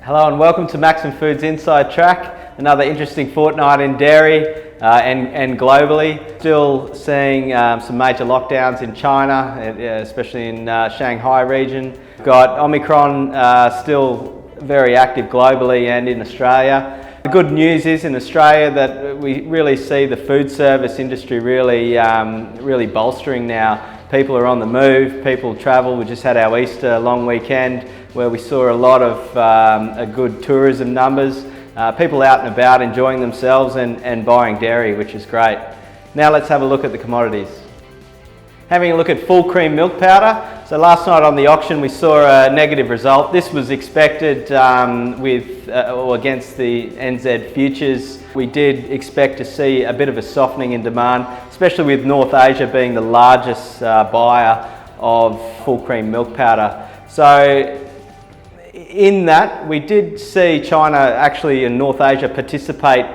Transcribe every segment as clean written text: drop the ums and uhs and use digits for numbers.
Hello and welcome to Maxim Foods Inside Track. Another interesting fortnight in dairy and globally. Still seeing some major lockdowns in China, especially in Shanghai region. Got Omicron still very active globally and in Australia. The good news is in Australia that we really see the food service industry really bolstering now. People are on the move, people travel. We just had our Easter long weekend where we saw a lot of good tourism numbers. People out and about enjoying themselves and buying dairy, which is great. Now let's have a look at the commodities. Having a look at full cream milk powder. So last night on the auction we saw a negative result. This was expected against the NZ futures. We did expect to see a bit of a softening in demand, especially with North Asia being the largest buyer of full cream milk powder. So in that, we did see China actually in North Asia participate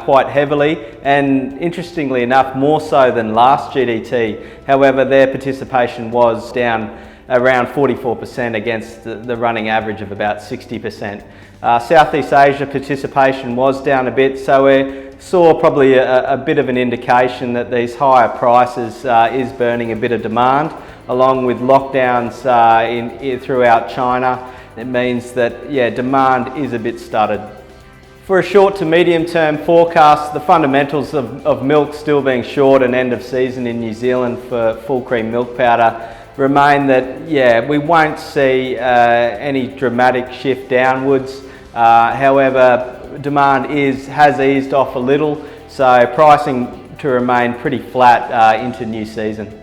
quite heavily, and interestingly enough, more so than last GDT. However, their participation was down around 44% against the running average of about 60%. Southeast Asia participation was down a bit, so we saw probably a bit of an indication that these higher prices is burning a bit of demand, along with lockdowns throughout China. It means that, demand is a bit stuttered. For a short to medium term forecast, the fundamentals of milk still being short and end of season in New Zealand for full cream milk powder remain that, we won't see any dramatic shift downwards. However, demand has eased off a little, so pricing to remain pretty flat into new season.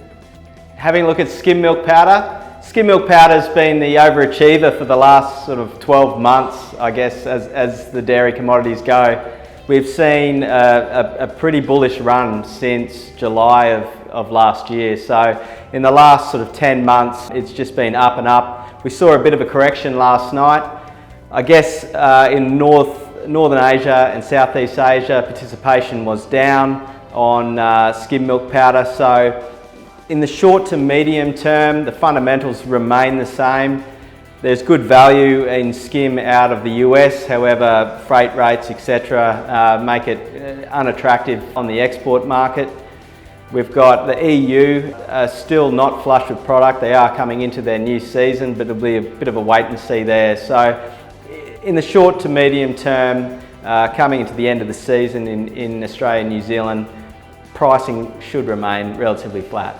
Having a look at skim milk powder. Skim milk powder has been the overachiever for the last sort of 12 months, I guess, as the dairy commodities go. We've seen a pretty bullish run since July of last year. So in the last sort of 10 months, it's just been up and up. We saw a bit of a correction last night. I guess in Northern Asia and Southeast Asia, participation was down on skim milk powder. So in the short to medium term, the fundamentals remain the same. There's good value in skim out of the US, however, freight rates, etc., make it unattractive on the export market. We've got the EU still not flush with product. They are coming into their new season, but there'll be a bit of a wait and see there. So in the short to medium term, coming into the end of the season in Australia and New Zealand, pricing should remain relatively flat.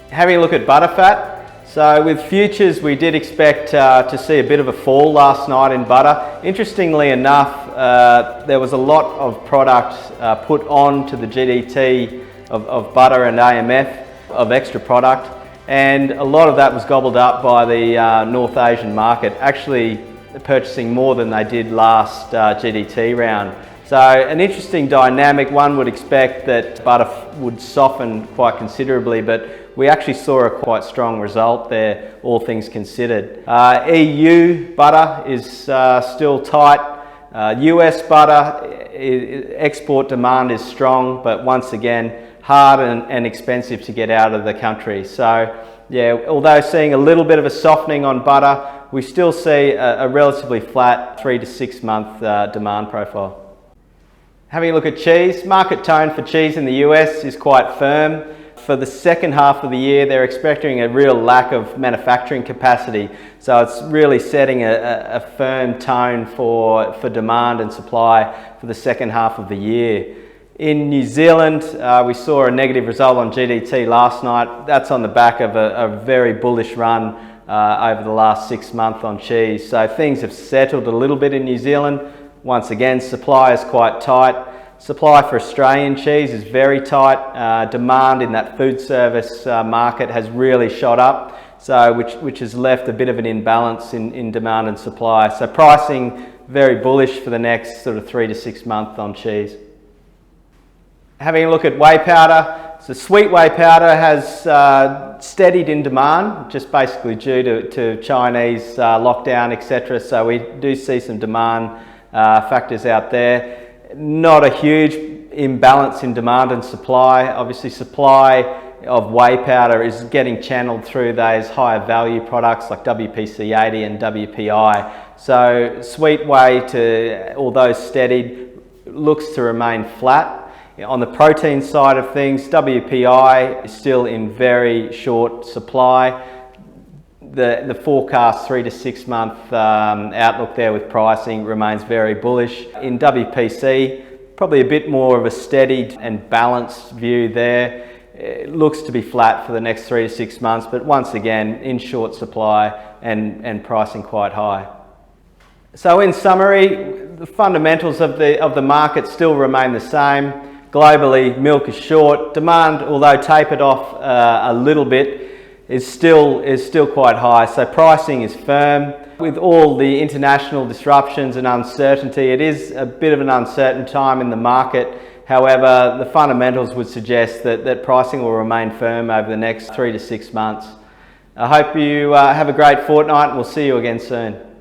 Having a look at butterfat. So with futures, we did expect to see a bit of a fall last night in butter. Interestingly enough, there was a lot of product put on to the GDT of butter and AMF of extra product, and a lot of that was gobbled up by the North Asian market, actually purchasing more than they did last GDT round. So an interesting dynamic. One would expect that butter would soften quite considerably, but we actually saw a quite strong result there, all things considered. EU butter is still tight. US butter, export demand is strong, but once again, hard and expensive to get out of the country. So although seeing a little bit of a softening on butter, we still see a relatively flat 3 to 6 month demand profile. Having a look at cheese, market tone for cheese in the US is quite firm. For the second half of the year, they're expecting a real lack of manufacturing capacity. So it's really setting a firm tone for demand and supply for the second half of the year. In New Zealand, we saw a negative result on GDT last night. That's on the back of a very bullish run over the last 6 months on cheese. So things have settled a little bit in New Zealand. Once again, supply is quite tight. Supply for Australian cheese is very tight. Demand in that food service market has really shot up, so which has left a bit of an imbalance in demand and supply. So pricing very bullish for the next sort of 3 to 6 months on cheese. Having a look at whey powder. So sweet whey powder has steadied in demand, just basically due to Chinese lockdown, etc. So we do see some demand factors out there. Not a huge imbalance in demand and supply. Obviously, supply of whey powder is getting channeled through those higher value products like WPC80 and WPI. So sweet whey, although steadied, looks to remain flat. On the protein side of things, WPI is still in very short supply. The forecast 3 to 6 month outlook there with pricing remains very bullish. In WPC, probably a bit more of a steadied and balanced view there. It looks to be flat for the next 3 to 6 months, but once again in short supply and pricing quite high. So in summary, the fundamentals of the market still remain the same. Globally, milk is short. Demand, although tapered off a little bit, is still quite high. So pricing is firm. With all the international disruptions and uncertainty, it is a bit of an uncertain time in the market. However, the fundamentals would suggest that pricing will remain firm over the next 3 to 6 months. I hope you have a great fortnight, and we'll see you again soon.